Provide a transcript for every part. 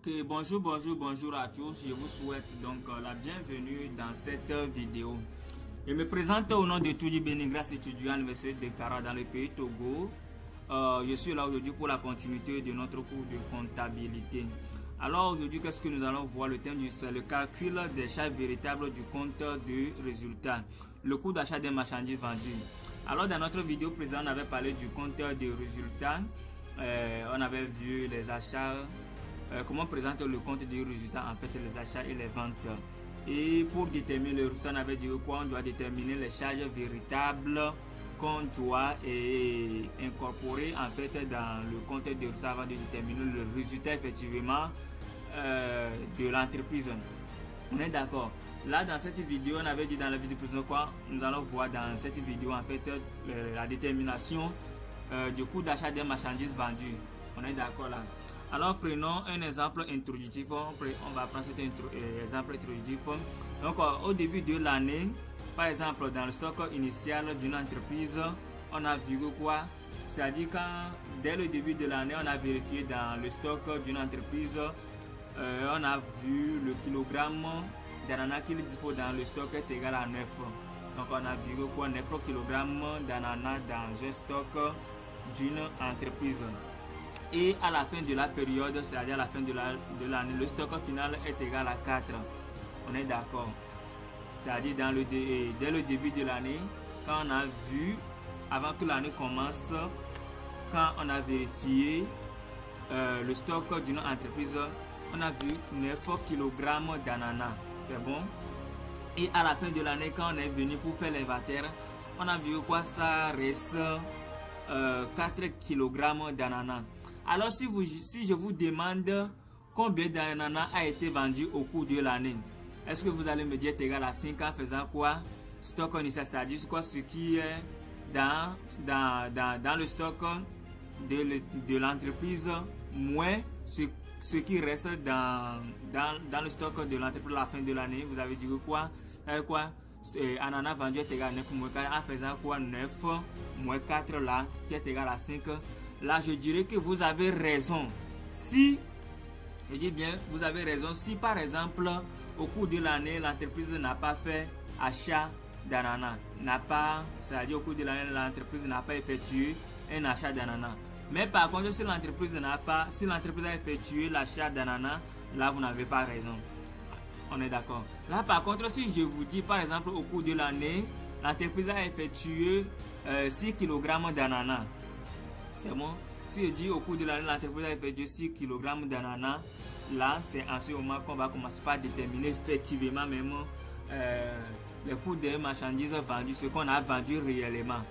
Ok, bonjour à tous. Je vous souhaite donc la bienvenue dans cette vidéo. Je me présente au nom de Tudi Benigras, étudiant à l'Université de Kara dans le pays Togo. Je suis là aujourd'hui pour la continuité de notre cours de comptabilité. Alors aujourd'hui, qu'est-ce que nous allons voir? Le thème c'est le calcul des charges véritables du compte de résultat. Le coût d'achat des marchandises vendues. Alors dans notre vidéo précédente, on avait parlé du compte de résultat. On avait vu les achats, comment présenter le compte des résultats, en fait les achats et les ventes. Et pour déterminer le résultat, on avait dit quoi? On doit déterminer les charges véritables qu'on doit incorporer en fait dans le compte de résultat avant de déterminer le résultat effectivement de l'entreprise. On est d'accord? Là dans cette vidéo, on avait dit dans la vidéo précédente quoi? Nous allons voir dans cette vidéo en fait la détermination du coût d'achat des marchandises vendues. On est d'accord là? Alors prenons un exemple introductif. On va prendre cet exemple introductif. Donc au début de l'année, par exemple dans le stock initial d'une entreprise, on a vu quoi? C'est-à-dire quand dès le début de l'année, on a vérifié dans le stock d'une entreprise, on a vu le kilogramme d'ananas qu'il dispose dans le stock est égal à 9. Donc on a vu quoi? 9 kg d'ananas dans un stock d'une entreprise. Et à la fin de la période, c'est-à-dire à la fin de l'année, le stock final est égal à 4. On est d'accord? C'est-à-dire dès le début de l'année, quand on a vu, avant que l'année commence, quand on a vérifié le stock d'une entreprise, on a vu 9 kg d'ananas. C'est bon? Et à la fin de l'année, quand on est venu pour faire l'inventaire, on a vu quoi? Ça reste 4 kg d'ananas. Alors si je vous demande combien d'ananas a été vendu au cours de l'année, est-ce que vous allez me dire égal à 5 en faisant quoi? Stock initial, c'est-à-dire quoi? Ce qui est dans le stock de l'entreprise moins ce qui reste dans le stock de l'entreprise à la fin de l'année. Vous avez dit quoi? Ananas vendu est égal à 9 moins 4 en faisant quoi? 9 moins 4 là qui est égal à 5. Là je dirais que vous avez raison. Si, je dis bien, vous avez raison. Si par exemple au cours de l'année l'entreprise n'a pas fait achat d'ananas, c'est-à-dire au cours de l'année l'entreprise n'a pas effectué un achat d'ananas. Mais par contre si l'entreprise a effectué l'achat d'ananas, là vous n'avez pas raison. On est d'accord? Là par contre si je vous dis par exemple au cours de l'année l'entreprise a effectué 6 kg d'ananas, c'est bon? Si je dis au cours de l'année l'entreprise a effectué 6 kg d'ananas, là c'est en ce moment qu'on va commencer par déterminer effectivement même le coût des marchandises vendues, ce qu'on a vendu réellement.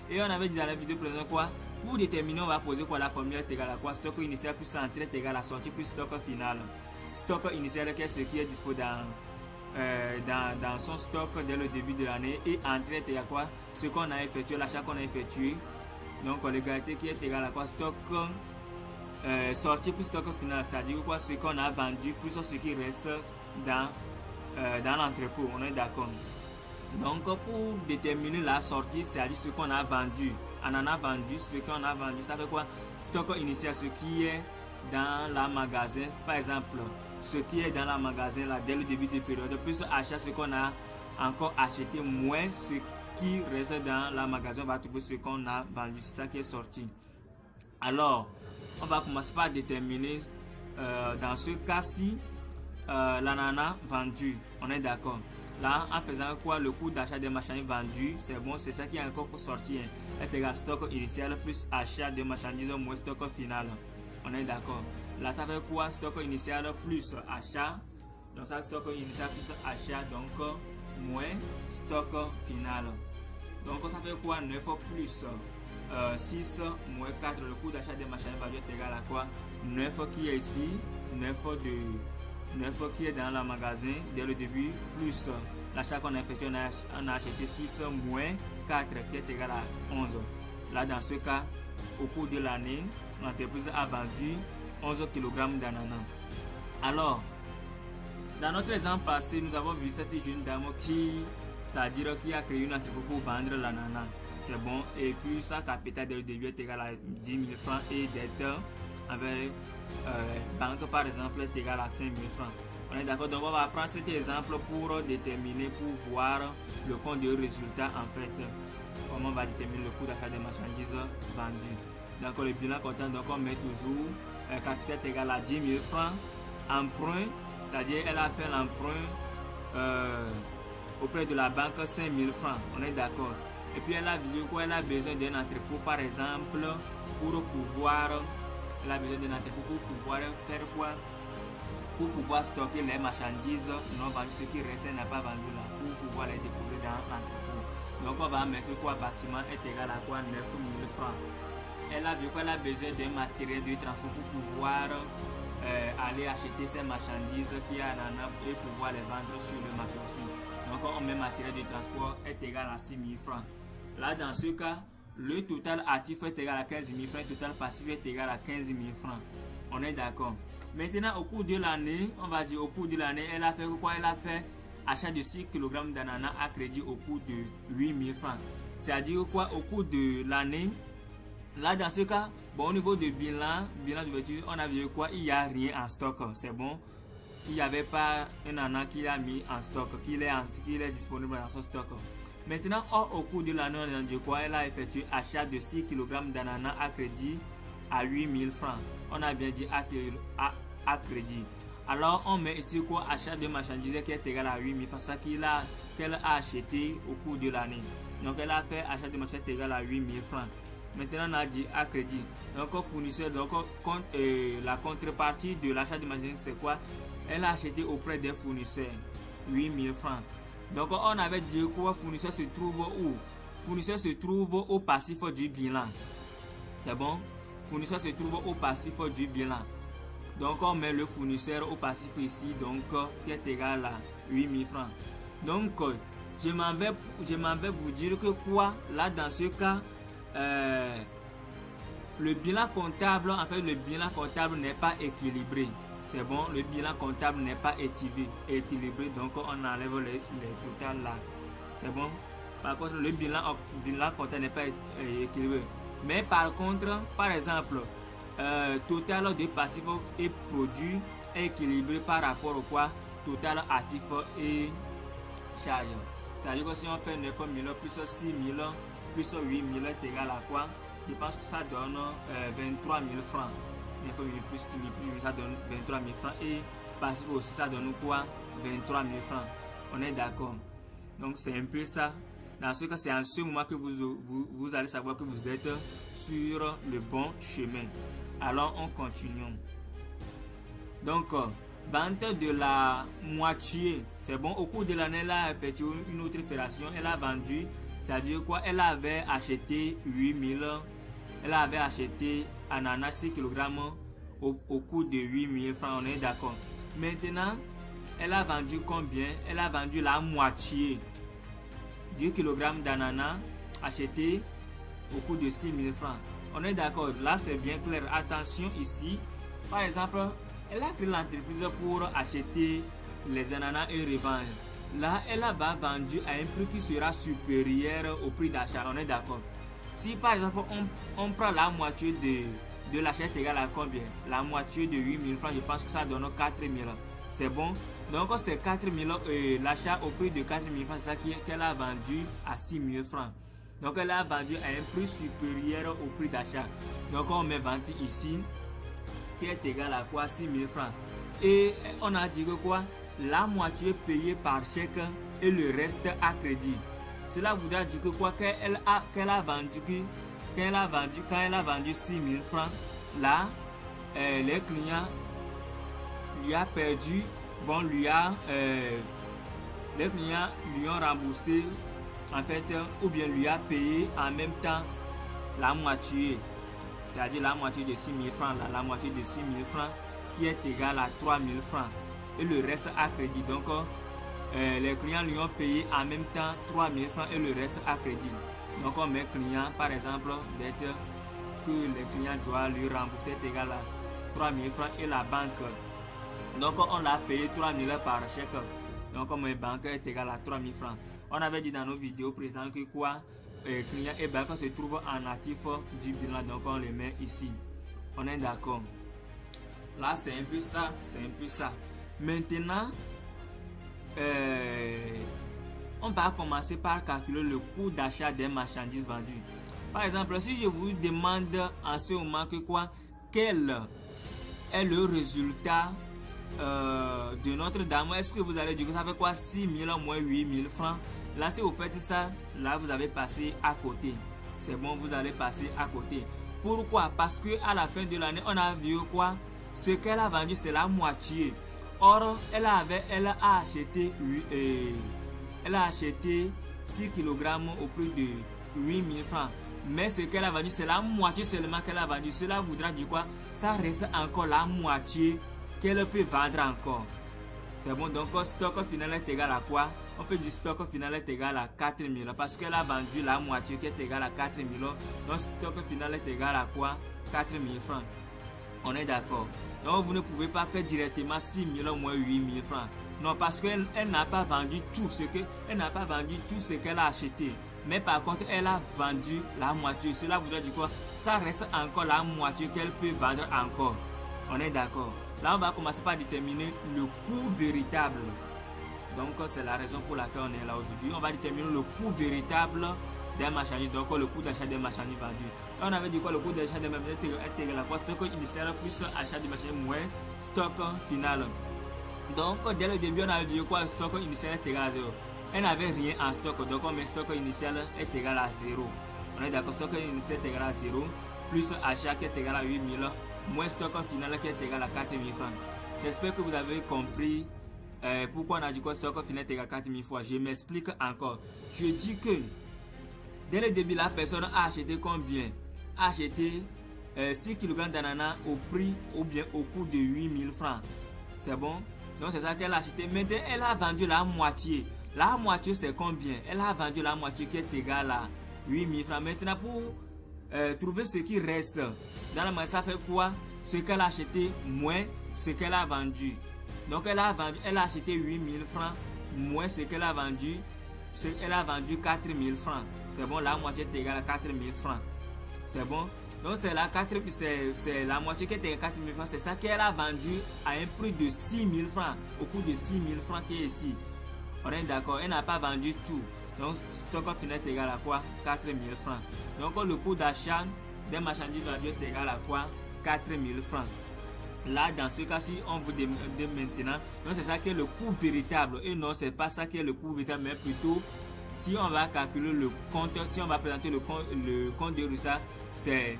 Et on avait dit dans la vidéo précédente quoi? Pour déterminer, on va poser quoi? La formule est égale à quoi? Stock initial plus entrée est égal à sortie plus stock final. Stock initial qui est ce qui est disposé dans son stock dès le début de l'année, et entrée est égal à quoi? Ce qu'on a effectué, l'achat qu'on a effectué. Donc l'égalité qui est égale à quoi? Stock sortie plus stock final, c'est-à-dire quoi? Ce qu'on a vendu plus ce qui reste dans l'entrepôt. On est d'accord? Donc pour déterminer la sortie, c'est-à-dire ce qu'on a vendu, ananas vendu, ce qu'on a vendu, ça fait quoi? Stock initial, ce qui est dans la magasin, par exemple, ce qui est dans la magasin là dès le début de période, plus achat, ce qu'on a encore acheté, moins ce qui reste dans la magasin, on va trouver ce qu'on a vendu, c'est ça qui est sorti. Alors on va commencer par déterminer dans ce cas-ci l'ananas vendu. On est d'accord? Là, en faisant quoi? Le coût d'achat des marchandises vendues, c'est bon, c'est ça qui est encore pour sortir, est égal à stock initial plus achat de marchandises moins stock final. On est d'accord? Là, ça fait quoi? Stock initial plus achat. Donc ça, stock initial plus achat, donc moins stock final. Donc ça fait quoi? 9 plus 6 moins 4. Le coût d'achat des marchandises vendues est égal à quoi? 9 qui est ici, 9 qui est dans le magasin dès le début, plus l'achat qu'on a effectué, on a acheté 6 moins 4 qui est égal à 11. Là dans ce cas, au cours de l'année, l'entreprise a vendu 11 kg d'ananas. Alors, dans notre exemple passé, nous avons vu cette jeune dame c'est-à-dire qui a créé une entreprise pour vendre l'ananas. C'est bon. Et puis sa capital dès le début est égal à 10 000 francs et dette avec banque par exemple est égal à 5 000 francs. On est d'accord, donc on va prendre cet exemple pour déterminer, pour voir le compte de résultat en fait. Comment on va déterminer le coût d'achat des marchandises vendues. Donc le bilan comptable, donc on met toujours capital égal à 10 000 francs. Emprunt, c'est-à-dire elle a fait l'emprunt auprès de la banque 5 000 francs. On est d'accord. Et puis elle a vu quoi, elle a besoin d'un entrepôt par exemple pour pouvoir, elle a besoin d'un entrepôt pour pouvoir faire quoi? Pour pouvoir stocker les marchandises non vendues, ce qui reste n'a pas vendu là, pour pouvoir les déposer dans l'entrepôt. Donc on va mettre quoi? Bâtiment est égal à quoi? 9 000 francs. Elle a vu qu'elle a besoin d'un matériel de transport pour pouvoir aller acheter ces marchandises qui a et pouvoir les vendre sur le marché aussi. Donc on met matériel de transport est égal à 6 000 francs. Là dans ce cas, le total actif est égal à 15 000 francs, le total passif est égal à 15 000 francs. On est d'accord. Maintenant, au cours de l'année, on va dire au cours de l'année, elle a fait quoi? Elle a fait achat de 6 kg d'ananas à crédit au coût de 8 000 francs. C'est-à-dire quoi? Au cours de l'année, là dans ce cas, bon, au niveau de bilan d'ouverture, on a vu quoi? Il n'y a rien en stock. C'est bon. Il n'y avait pas un ananas qui a mis en stock, qu'il est disponible dans son stock. Maintenant, au cours de l'année, on a dit quoi? Elle a effectué achat de 6 kg d'ananas à crédit à 8 000 francs. On a bien dit à crédit. Alors on met ici quoi? Achat de marchandises qui est égal à 8 000 francs, ça qu'elle a acheté au cours de l'année. Donc elle a fait achat de marchandises égal à 8 000 francs. Maintenant on a dit à crédit. Donc fournisseur, donc la contrepartie de l'achat de marchandises c'est quoi? Elle a acheté auprès des fournisseurs 8 000 francs. Donc on avait dit quoi? Fournisseur se trouve où? Fournisseur se trouve au passif du bilan. C'est bon? Fournisseur se trouve au passif du bilan. Donc on met le fournisseur au passif ici, donc qui est égal à 8 000 francs. Donc je m'en vais vous dire que quoi? Là dans ce cas, le bilan comptable, en fait le bilan comptable n'est pas équilibré. C'est bon, le bilan comptable n'est pas équilibré, donc on enlève les totales là. C'est bon. Par contre le bilan comptable n'est pas équilibré. Mais par contre, par exemple, total de passif et produit est équilibré par rapport au quoi? Total actif et charge. C'est-à-dire que si on fait 9 000 plus 6 000 plus 8 000 est égal à quoi? Je pense que ça donne 23 000 francs. 9 000 plus 6 000 plus 8 000, ça donne 23 000 francs. Et passif aussi, ça donne quoi? 23 000 francs. On est d'accord. Donc c'est un peu ça. Dans ce cas, c'est en ce moment que vous allez savoir que vous êtes sur le bon chemin. Alors, on continue. Donc, vente de la moitié. C'est bon, au cours de l'année, elle a effectué une autre opération. Elle a vendu, c'est-à-dire quoi? Elle avait acheté 8 000. Elle avait acheté ananas 6 kg au coût de 8 000 francs. On est d'accord. Maintenant, elle a vendu combien? Elle a vendu la moitié. 10 kg d'ananas acheté au coût de 6 000 francs. On est d'accord, là c'est bien clair. Attention ici, par exemple, elle a créé l'entreprise pour acheter les ananas et revendre. Là, elle a vendu à un prix qui sera supérieur au prix d'achat. On est d'accord. Si par exemple, on prend la moitié de l'achat égale à combien? La moitié de 8 000 francs, je pense que ça donne 4 000. C'est bon. Donc c'est 4 000, l'achat au prix de 4 000 francs, c'est ça qu'elle a vendu à 6 000 francs. Donc elle a vendu à un prix supérieur au prix d'achat. Donc on met vente ici, qui est égal à quoi? 6 000 francs. Et on a dit que quoi? La moitié payée par chèque et le reste à crédit. Cela voudra dire que quoi? Quand elle a vendu 6 000 francs, là, les clients lui a perdu, bon, les clients lui ont remboursé en fait, ou bien lui a payé en même temps la moitié, c'est-à-dire la moitié de 6 000 francs, là, la moitié de 6 000 francs qui est égal à 3 000 francs et le reste à crédit. Donc les clients lui ont payé en même temps 3 000 francs et le reste à crédit. Donc on met client par exemple d'être que les clients doivent lui rembourser est égal à 3 000 francs et la banque. Donc on l'a payé 3 000 par chèque. Donc comme banque est égal à 3 000 francs. On avait dit dans nos vidéos précédentes que quoi? Client et banque se trouvent en actif du bilan. Donc on les met ici. On est d'accord. Là, c'est un peu ça, c'est un peu ça. Maintenant, on va commencer par calculer le coût d'achat des marchandises vendues. Par exemple, si je vous demande en ce moment que quoi, quel est le résultat de notre dame, est-ce que vous allez dire que ça fait quoi, 6 000 moins 8 000 francs? Là, si vous faites ça, là, vous avez passé à côté. C'est bon, vous allez passer à côté. Pourquoi? Parce que à la fin de l'année, on a vu quoi? Ce qu'elle a vendu, c'est la moitié. Or, elle a acheté 6 kg au prix de 8 000 francs. Mais ce qu'elle a vendu, c'est la moitié seulement qu'elle a vendu. Cela voudra dire quoi? Ça reste encore la moitié qu'elle peut vendre encore. C'est bon, donc stock final est égal à quoi? On peut dire stock final est égal à 4 000 parce qu'elle a vendu la moitié qui est égale à 4 000. Donc stock final est égal à quoi? 4 000 francs. On est d'accord. Donc vous ne pouvez pas faire directement 6 000 moins 8 000 francs. Non, parce qu'elle n'a pas vendu tout ce qu'elle a acheté. Mais par contre, elle a vendu la moitié. Cela voudrait dire quoi? Ça reste encore la moitié qu'elle peut vendre encore. On est d'accord. Là, on va commencer par déterminer le coût véritable. Donc, c'est la raison pour laquelle on est là aujourd'hui. On va déterminer le coût véritable des marchandises. Donc, le coût d'achat des marchandises vendues. Là, on avait dit quoi? Le coût d'achat des marchandises est égal à quoi? Stock initial plus achat de marchandises moins stock final. Donc, dès le début, on avait dit quoi? Stock initial est égal à 0. Elle n'avait rien en stock. Donc, on met stock initial est égal à 0. On est d'accord? Stock initial est égal à 0. Plus achat qui est égal à 8 000. Moins stock final qui est égal à 4 000 francs. J'espère que vous avez compris pourquoi on a dit quoi stock final est égal à 4 000 francs. Je m'explique encore. Je dis que dès le début, la personne a acheté combien? A acheté 6 kg d'ananas au prix ou bien au coût de 8 000 francs. C'est bon? Donc c'est ça qu'elle a acheté. Maintenant, elle a vendu la moitié. La moitié, c'est combien? Elle a vendu la moitié qui est égale à 8 000 francs. Maintenant, pour trouver ce qui reste dans la moitié, ça fait quoi? Ce qu'elle a acheté moins ce qu'elle a vendu. Donc elle a acheté 8 000 francs moins ce qu'elle a vendu. Elle a vendu 4 000 francs. C'est bon, la moitié est égale à 4 000 francs. C'est bon. Donc c'est la moitié qui est égale à 4 000 francs. C'est ça qu'elle a vendu à un prix de 6 000 francs. Au coût de 6 000 francs qui est ici. On est d'accord. Elle n'a pas vendu tout. Donc stock final est égal à quoi? 4 000 francs. Donc le coût d'achat des marchandises vendues est égal à quoi? 4 000 francs. Là, dans ce cas-ci, on vous demande maintenant. Donc c'est ça qui est le coût véritable. Et non, c'est pas ça qui est le coût véritable, mais plutôt si on va calculer le compte, si on va présenter le compte de résultat, c'est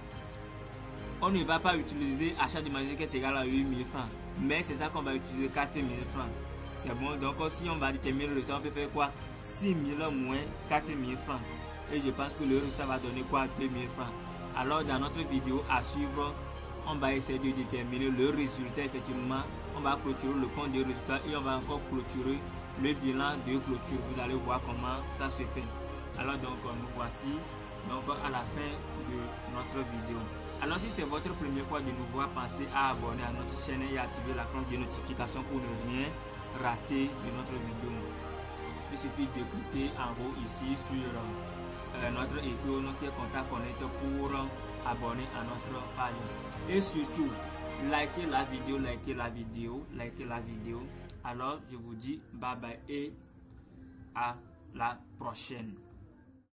on ne va pas utiliser achat de marchandises qui est égal à 8 000 francs. Mais c'est ça qu'on va utiliser 4 000 francs. C'est bon, donc si on va déterminer le résultat, on peut faire quoi? 6 000 moins 4 000 francs. Et je pense que le résultat va donner quoi? 2 000 francs. Alors dans notre vidéo à suivre, on va essayer de déterminer le résultat. Effectivement, on va clôturer le compte de résultat et on va encore clôturer le bilan de clôture. Vous allez voir comment ça se fait. Alors donc nous voici donc à la fin de notre vidéo. Alors si c'est votre première fois de nous voir, pensez à abonner à notre chaîne et activer la cloche de notification pour ne rien rater de notre vidéo. Il suffit de cliquer en haut ici sur notre icône qui est contact connect pour abonner à notre page. Et surtout, likez la vidéo. Alors je vous dis bye bye et à la prochaine.